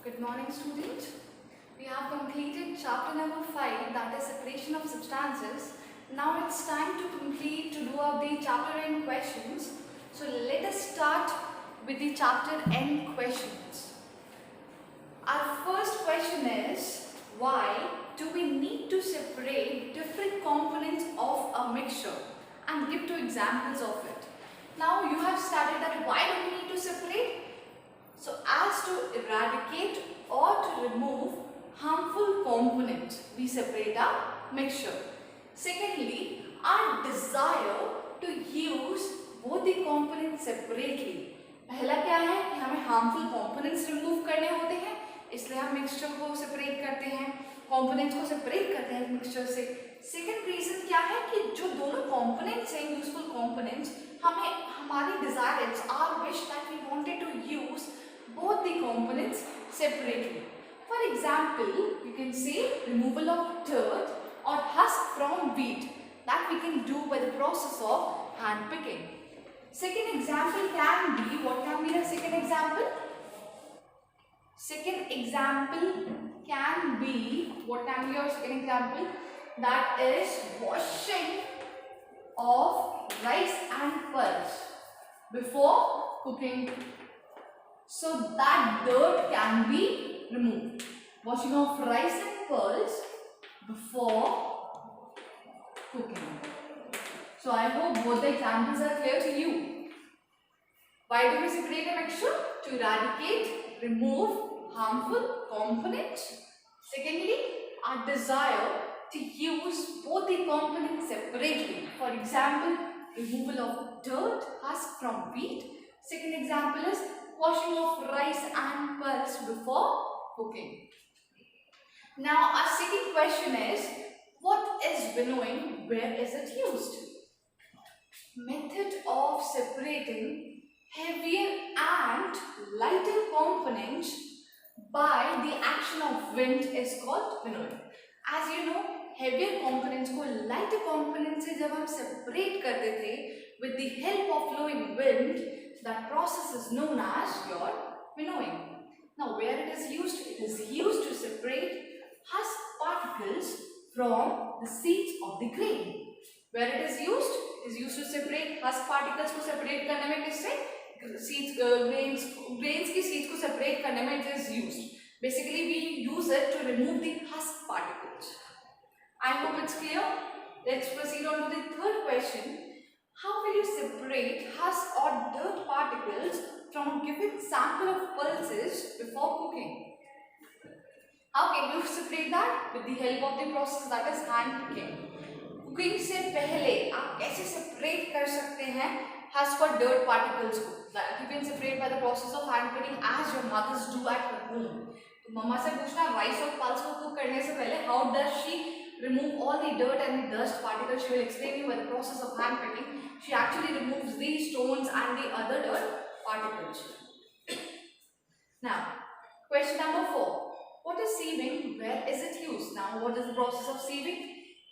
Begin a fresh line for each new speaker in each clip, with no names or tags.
Good morning, students. We have completed chapter number 5, that is separation of substances. Now it's time to do up the chapter end questions. So let us start with the chapter end questions. Our first question is, why do we need to separate different components of a mixture, and give two examples of it. Now you have studied that why do we need to separate? So as to eradicate or to remove harmful components, we separate our mixture. Secondly, our desire to use both the components separately. पहला क्या है कि हमें harmful components remove करने होते हैं, इसलिए हम mixture को separate करते हैं, components को separate करते हैं mixture से. Second reason क्या है कि जो दोनों components हैं, useful components, हमें हमारी desire, it's our wish that we wanted to use both the components separately. For example, you can say removal of dirt or husk from wheat, that we can do by the process of hand picking. Second example can be, what can be the second example? Second example can be, what can be your second example? That is washing of rice and pulse before cooking. So that dirt can be removed. Washing of rice and pearls before cooking. So I hope both the examples are clear to you. Why do we separate a mixture? To eradicate, remove harmful components. Secondly, our desire to use both the components separately. For example, removal of dirt, husk from wheat. Second example is washing of rice and pulse before cooking. Now our second question is, what is winnowing? Where is it used? Method of separating heavier and lighter components by the action of wind is called winnowing. As you know, heavier components को lighter components से जब हम separate करते थे with the help of flowing wind, that process is known as your winnowing. Now where it is used? It is used to separate husk particles from the seeds of the grain. Where it is used? It is used to separate husk particles को separate करने में किससे? Seeds, grains की seeds को separate करने में it is used. Basically we use it to remove the husk particles. I hope it's clear. Let's proceed on to the third question. How will you separate husk or dirt particles from a given sample of pulses before cooking? How can you separate that? With the help of the process that is hand picking. Cooking से पहले आप कैसे separate कर सकते हैं husk और dirt particles को? That you can separate by the process of hand picking as your mothers do at home. तो मम्मा से पूछना rice और pulse को cook करने से पहले how does she remove all the dirt and the dust particles? She will explain you by the process of hand picking. She actually removes the stones and the other dirt particles. Now, question number 4. What is sieving? Where is it used? Now, what is the process of sieving?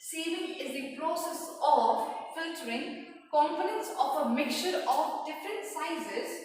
Sieving is the process of filtering components of a mixture of different sizes.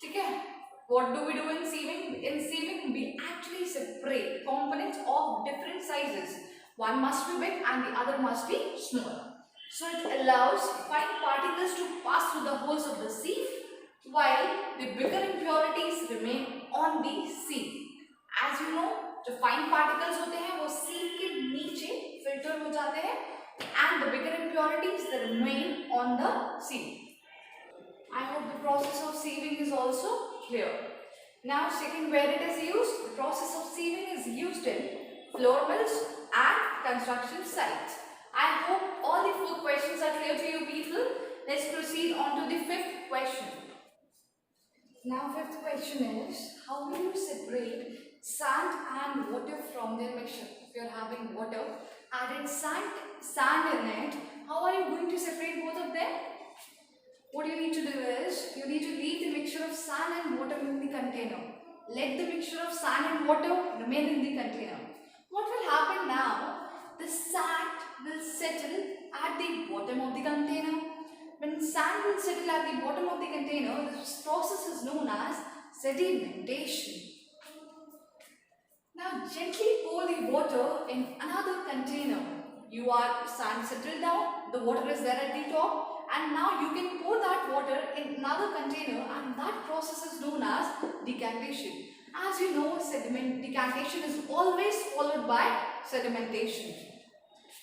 Okay? What do we do in sieving? In sieving, we actually separate components of different sizes. One must be big and the other must be small. So it allows fine particles to pass through the holes of the sieve while the bigger impurities remain on the sieve. As you know, जो fine particles होते हैं वो sieve के नीचे filter हो जाते हैं and the bigger impurities they remain on the sieve. I hope the process of sieving is also clear. Now second, where it is used? The process of sieving is used in flour mills and construction sites. I hope all the 4 questions are clear to you people. Let's proceed on to the 5th question. Now 5th question is, how will you separate sand and water from their mixture? If you are having water, added sand in it, how are you going to separate both of them? What you need to do is, you need to leave the mixture of sand and water in the container. Let the mixture of sand and water remain in the container. What will happen now? The sand will settle at the bottom of the container. When sand will settle at the bottom of the container, this process is known as sedimentation. Now gently pour the water in another container. You are sand settled down, the water is there at the top, and now you can pour that water in another container, and that process is known as decantation. As you know, decantation is always followed by sedimentation.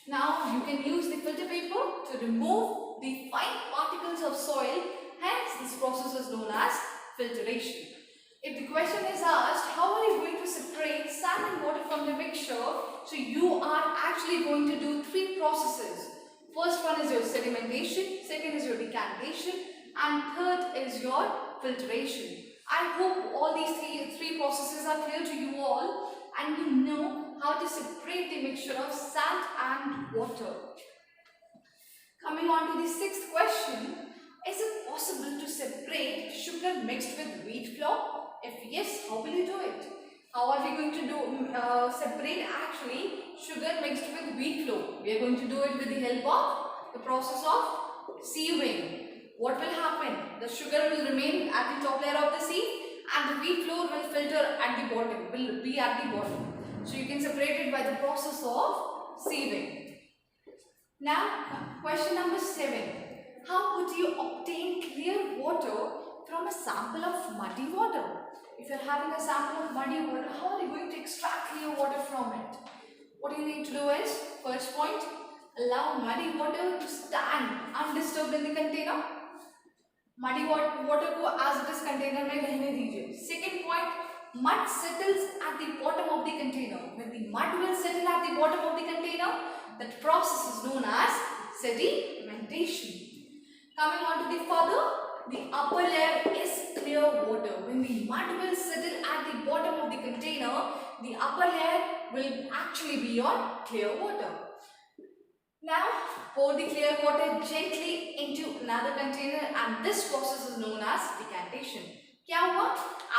Now you can use the filter paper to remove the fine particles of soil, hence this process is known as filtration. If the question is asked, how are you going to separate sand and water from the mixture? So you are actually going to do three processes. First one is your sedimentation, second is your decantation, and third is your filtration. I hope all these three processes are clear to you all and you know how to separate the mixture of sand and water. Coming on to the sixth question, is it possible to separate sugar mixed with wheat flour? If yes, how will you do it? How are we going to separate actually sugar mixed with wheat flour? We are going to do it with the help of the process of sieving. What will happen? The sugar will remain at the top layer of the sieve and the wheat flour will filter at the bottom, will be at the bottom. So you can separate it by the process of sieving. Now, question number 7. How would you obtain clear water from a sample of muddy water? If you are having a sample of muddy water, how are you going to extract clear water from it? What you need to do is, first point, allow muddy water to stand undisturbed in the container. Muddy water को as it is container में रहने दीजिए. Second point, mud settles at the bottom of the container. When the mud will settle at the bottom of the container, that process is known as sedimentation. Coming on to the further, the upper layer is clear water. When the mud will settle at the bottom of the container, the upper layer will actually be your clear water. Now pour the clear water gently into another container and this process is known as decantation. क्या हुआ?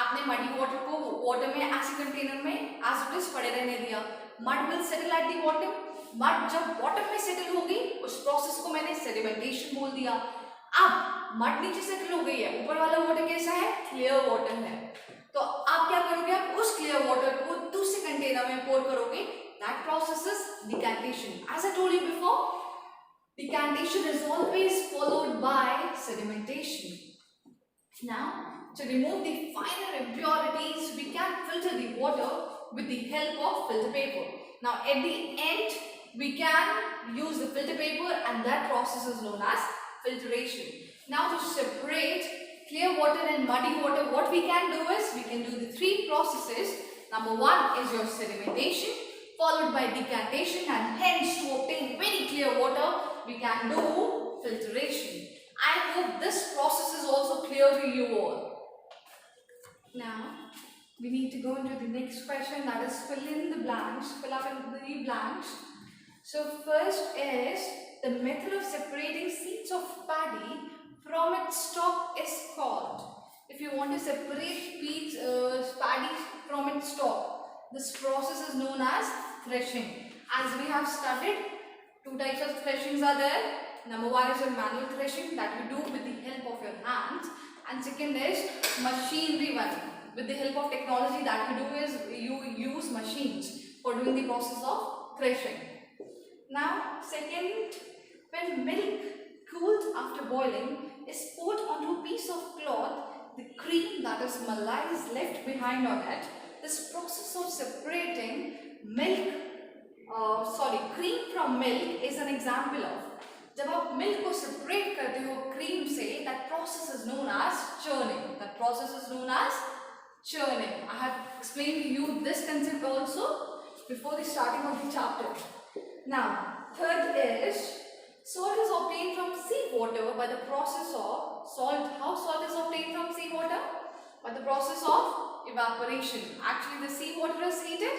आपने muddy water को water में ऐसे container में as it is पड़े रहने दिया. Mud will settle at the bottom. Mud जब bottom में settle होगी, उस process को मैंने sedimentation बोल दिया. अब mud नीचे settle हो गई है, ऊपर वाला water कैसा है? Clear water है. तो आप क्या करोगे? आप उस clear water को दूसरे container में pour करोगे. That process is decantation. As I told you before, decantation is always followed by sedimentation. Now, to remove the finer impurities, we can filter the water with the help of filter paper. Now, at the end, we can use the filter paper and that process is known as filtration. Now, to separate clear water and muddy water, what we can do is, we can do the three processes. Number one is your sedimentation, followed by decantation, and hence to obtain very clear water, we can do filtration. I hope this process is also clear to you all. Now, we need to go into the next question, that is fill in the blanks, fill up in the blanks. So first is, the method of separating seeds of paddy from its stalk is called. If you want to separate paddy from its stalk, this process is known as threshing. As we have studied, two types of threshings are there. Number one is your manual threshing that you do with the help of your hands, and second is machinery one. With the help of technology, that you do is you use machines for doing the process of threshing. Now, second, when milk cooled after boiling is poured onto a piece of cloth, the cream, that is malai, is left behind on it. This process of separating cream from milk is an example of. जब आप milk को separate करते हो cream से, that process is known as churning. That process is known as churning. I have explained to you this concept also before the starting of the chapter. Now, third is, salt is obtained from seawater by the process of How salt is obtained from seawater? By the process of evaporation. Actually, the seawater is heated,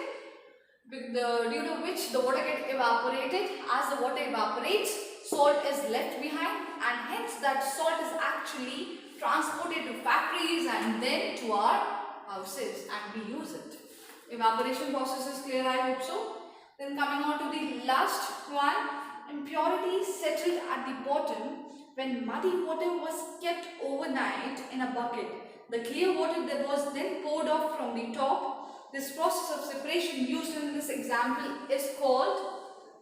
due to which the water gets evaporated. As the water evaporates, salt is left behind, and hence that salt is actually transported to factories and then to our houses, and we use it. Evaporation process is clear, I hope so. Then coming on to the last one, impurities settled at the bottom when muddy water was kept overnight in a bucket. The clear water that was then poured off from the top This process of separation used in this example is called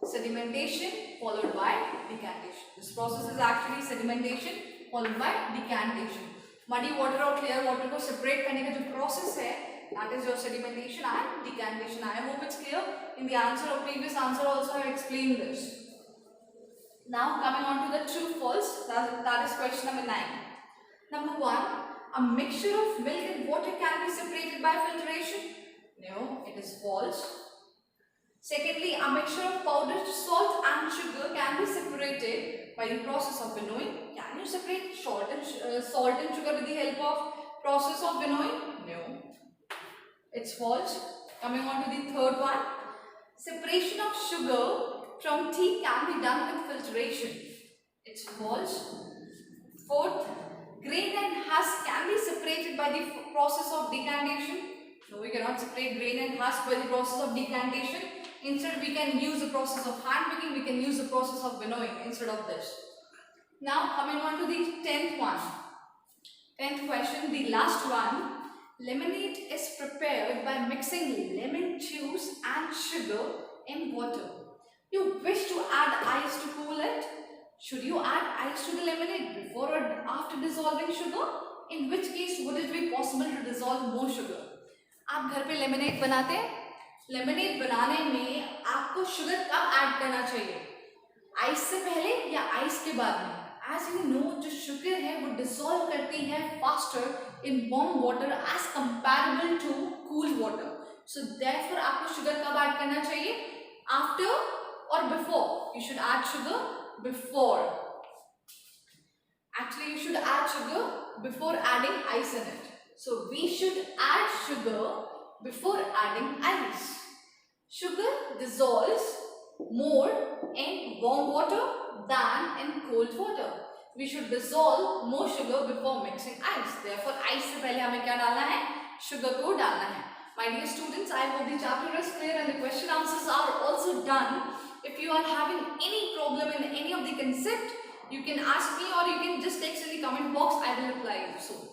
sedimentation followed by decantation. This process is actually sedimentation followed by decantation. Muddy water और clear water को separate करने का जो process है, that is your sedimentation and decantation. I hope it's clear. In the answer of previous answer also I explained this. Now coming on to the true false, that is question number 9. Number 1, a mixture of milk and water can be separated by filtration. No, it is false. Secondly, a mixture of powdered salt and sugar can be separated by the process of winnowing. Can you separate salt and sugar with the help of process of winnowing? No, it's false. Coming on to the third one, separation of sugar from tea can be done with filtration. It's false. Fourth, grain and husk can be separated by the process of decantation. No, we cannot separate grain and husk by the process of decantation. Instead, we can use the process of hand picking, we can use the process of winnowing instead of this. Now, coming on to the 10th one. 10th question, the last one. Lemonade is prepared by mixing lemon juice and sugar in water. You wish to add ice to cool it. Should you add ice to the lemonade before or after dissolving sugar? In which case would it be possible to dissolve more sugar? आप घर पे lemonade बनाते हैं, lemonade बनाने में आपको sugar कब add करना चाहिए, आइस से पहले या आइस के बाद में? As you know, जो शुगर है वो डिसॉल्व करती है faster in warm water as comparable to cool water. So therefore आपको शुगर कब ऐड करना चाहिए, आफ्टर और before? You should add sugar before. Actually, you should add sugar before adding ice in it. So we should add sugar before adding ice. Sugar dissolves more in warm water than in cold water. We should dissolve more sugar before mixing ice. Therefore, ice से पहले हमें क्या डालना है, sugar को डालना है. My dear students, I hope the chapter is clear and the question answers are also done. If you are having any problem in any of the concept, you can ask me or you can just text in the comment box. I will reply you soon.